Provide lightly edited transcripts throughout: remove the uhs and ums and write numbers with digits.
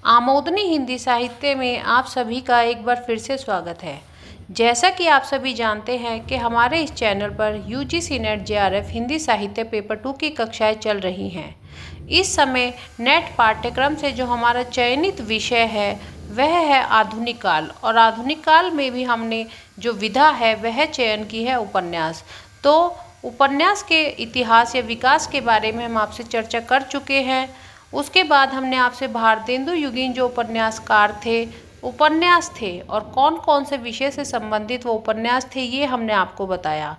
आमोदनी हिंदी साहित्य में आप सभी का एक बार फिर से स्वागत है। जैसा कि आप सभी जानते हैं कि हमारे इस चैनल पर यूजीसी नेट जेआरएफ हिंदी साहित्य पेपर 2 की कक्षाएं चल रही हैं। इस समय नेट पाठ्यक्रम से जो हमारा चयनित विषय है वह है आधुनिक काल, और आधुनिक काल में भी हमने जो विधा है वह चयन की है उपन्यास। तो उपन्यास के इतिहास या विकास के बारे में हम आपसे चर्चा कर चुके हैं। उसके बाद हमने आपसे भारतेंदु युगीन जो उपन्यासकार थे, उपन्यास थे और कौन कौन से विषय से संबंधित वो उपन्यास थे ये हमने आपको बताया।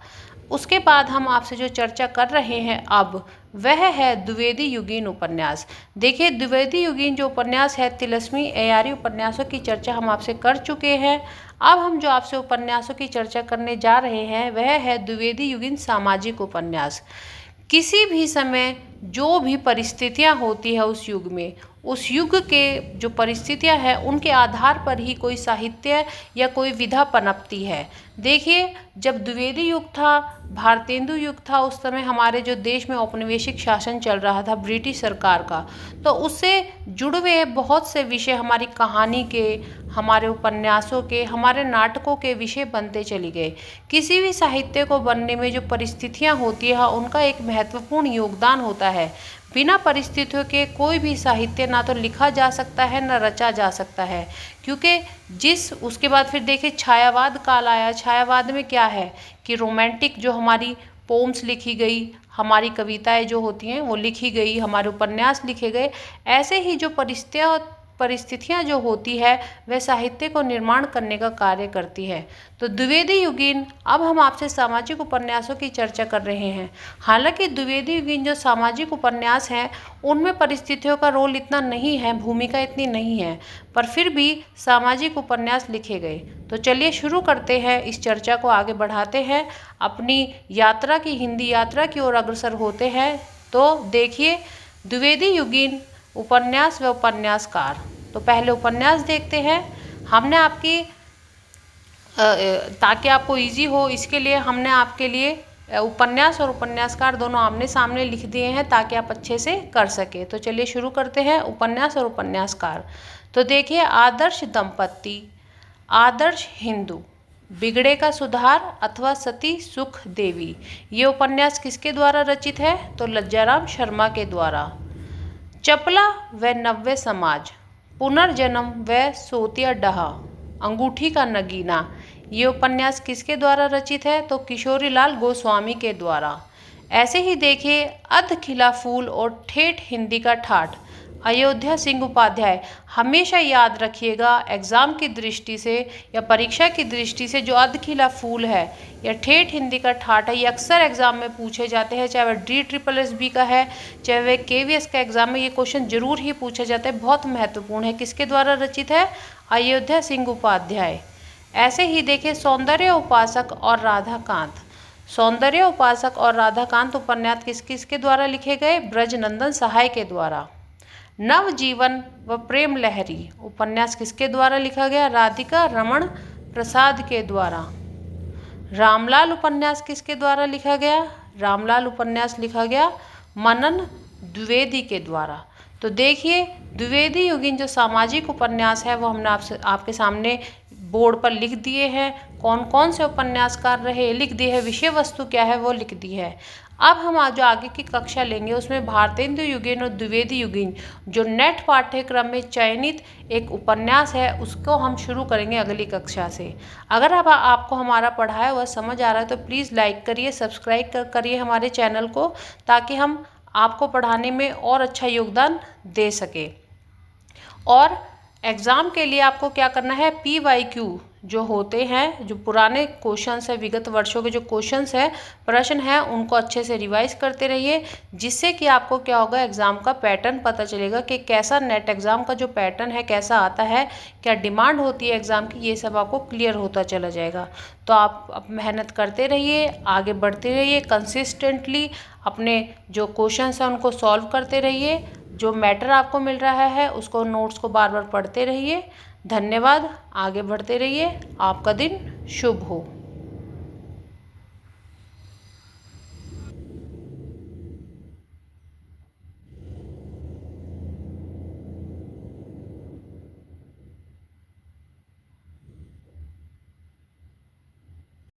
उसके बाद हम आपसे जो चर्चा कर रहे हैं अब वह है द्विवेदी युगीन उपन्यास। देखिए, द्विवेदी युगीन जो उपन्यास है तिलस्मी अय्यारी उपन्यासों की चर्चा हम आपसे कर चुके हैं। अब हम जो आपसे उपन्यासों की चर्चा करने जा रहे हैं वह है द्विवेदी युगीन सामाजिक उपन्यास। किसी भी समय जो भी परिस्थितियां होती है उस युग में, उस युग के जो परिस्थितियां हैं उनके आधार पर ही कोई साहित्य या कोई विधा पनपती है। देखिए, जब द्विवेदी युग था, भारतेंदु युग था, उस समय हमारे जो देश में औपनिवेशिक शासन चल रहा था ब्रिटिश सरकार का, तो उससे जुड़े हुए बहुत से विषय हमारी कहानी के, हमारे उपन्यासों के, हमारे नाटकों के विषय बनते चले गए। किसी भी साहित्य को बनने में जो परिस्थितियां होती है उनका एक महत्वपूर्ण योगदान होता है। बिना परिस्थितियों के कोई भी साहित्य ना तो लिखा जा सकता है ना रचा जा सकता है, क्योंकि उसके बाद फिर देखिए छायावाद काल आया। छायावाद में क्या है कि रोमांटिक जो हमारी पोम्स लिखी गई, हमारी कविताएं जो होती हैं वो लिखी गई, हमारे उपन्यास लिखे गए। ऐसे ही जो परिस्थितियाँ जो होती है वह साहित्य को निर्माण करने का कार्य करती है। तो द्विवेदी युगीन, अब हम आपसे सामाजिक उपन्यासों की चर्चा कर रहे हैं। हालांकि द्विवेदी युगीन जो सामाजिक उपन्यास हैं उनमें परिस्थितियों का रोल इतना नहीं है, भूमिका इतनी नहीं है, पर फिर भी सामाजिक उपन्यास लिखे गए। तो चलिए शुरू करते हैं, इस चर्चा को आगे बढ़ाते हैं, अपनी यात्रा की, हिंदी यात्रा की ओर अग्रसर होते हैं। तो देखिए, द्विवेदी युगीन उपन्यास व उपन्यासकार। तो पहले उपन्यास देखते हैं। हमने आपकी ताकि आपको इजी हो इसके लिए हमने आपके लिए उपन्यास और उपन्यासकार दोनों आमने सामने लिख दिए हैं ताकि आप अच्छे से कर सके। तो चलिए शुरू करते हैं, उपन्यास और उपन्यासकार। तो देखिए, आदर्श दंपत्ति, आदर्श हिंदू, बिगड़े का सुधार अथवा सती सुख देवी, ये उपन्यास किसके द्वारा रचित है? तो लज्जाराम शर्मा के द्वारा। चपला व नव्य समाज, पुनर्जन्म व सोतिया डहा, अंगूठी का नगीना, ये उपन्यास किसके द्वारा रचित है? तो किशोरीलाल गोस्वामी के द्वारा। ऐसे ही देखिए, अध खिला फूल और ठेठ हिंदी का ठाठ, अयोध्या सिंह उपाध्याय। हमेशा याद रखिएगा, एग्ज़ाम की दृष्टि से या परीक्षा की दृष्टि से जो अध खिला फूल है या ठेठ हिंदी का ठाठ है, ये अक्सर एग्ज़ाम में पूछे जाते हैं, चाहे वह DSSS का है चाहे वह KVS का एग्ज़ाम में ये क्वेश्चन जरूर ही पूछा जाता है, बहुत महत्वपूर्ण है। किसके द्वारा रचित है? अयोध्या सिंह उपाध्याय। ऐसे ही देखिए, सौंदर्य उपासक और राधाकांत, सौंदर्य उपासक और राधाकांत उपन्यास किसके द्वारा लिखे गए? ब्रजनंदन सहाय के द्वारा। नवजीवन व प्रेम लहरी उपन्यास किसके द्वारा लिखा गया? राधिका रमण प्रसाद के द्वारा। रामलाल उपन्यास किसके द्वारा लिखा गया? रामलाल उपन्यास लिखा गया मनन द्विवेदी के द्वारा। तो देखिए, द्विवेदी युगीन जो सामाजिक उपन्यास है वो हमने आपके सामने बोर्ड पर लिख दिए हैं। कौन कौन से उपन्यासकार रहे लिख दिए हैं, विषय वस्तु क्या है वो लिख दी है। अब हम जो आगे की कक्षा लेंगे उसमें भारतेंदु युगीन और द्विवेदी युगीन जो नेट पाठ्यक्रम में चयनित एक उपन्यास है उसको हम शुरू करेंगे अगली कक्षा से। अगर अब आपको हमारा पढ़ाया हुआ समझ आ रहा है तो प्लीज़ लाइक करिए, सब्सक्राइब करिए हमारे चैनल को, ताकि हम आपको पढ़ाने में और अच्छा योगदान दे सके। और एग्ज़ाम के लिए आपको क्या करना है, PYQ जो होते हैं, जो पुराने क्वेश्चंस है, विगत वर्षों के जो क्वेश्चंस है, प्रश्न है, उनको अच्छे से रिवाइज करते रहिए, जिससे कि आपको क्या होगा, एग्ज़ाम का पैटर्न पता चलेगा कि कैसा नेट एग्ज़ाम का जो पैटर्न है कैसा आता है, क्या डिमांड होती है एग्ज़ाम की, ये सब आपको क्लियर होता चला जाएगा। तो आप मेहनत करते रहिए, आगे बढ़ते रहिए, कंसिस्टेंटली अपने जो क्वेश्चंस हैं उनको सॉल्व करते रहिए। जो मैटर आपको मिल रहा है उसको, नोट्स को बार बार पढ़ते रहिए। धन्यवाद, आगे बढ़ते रहिए, आपका दिन शुभ हो।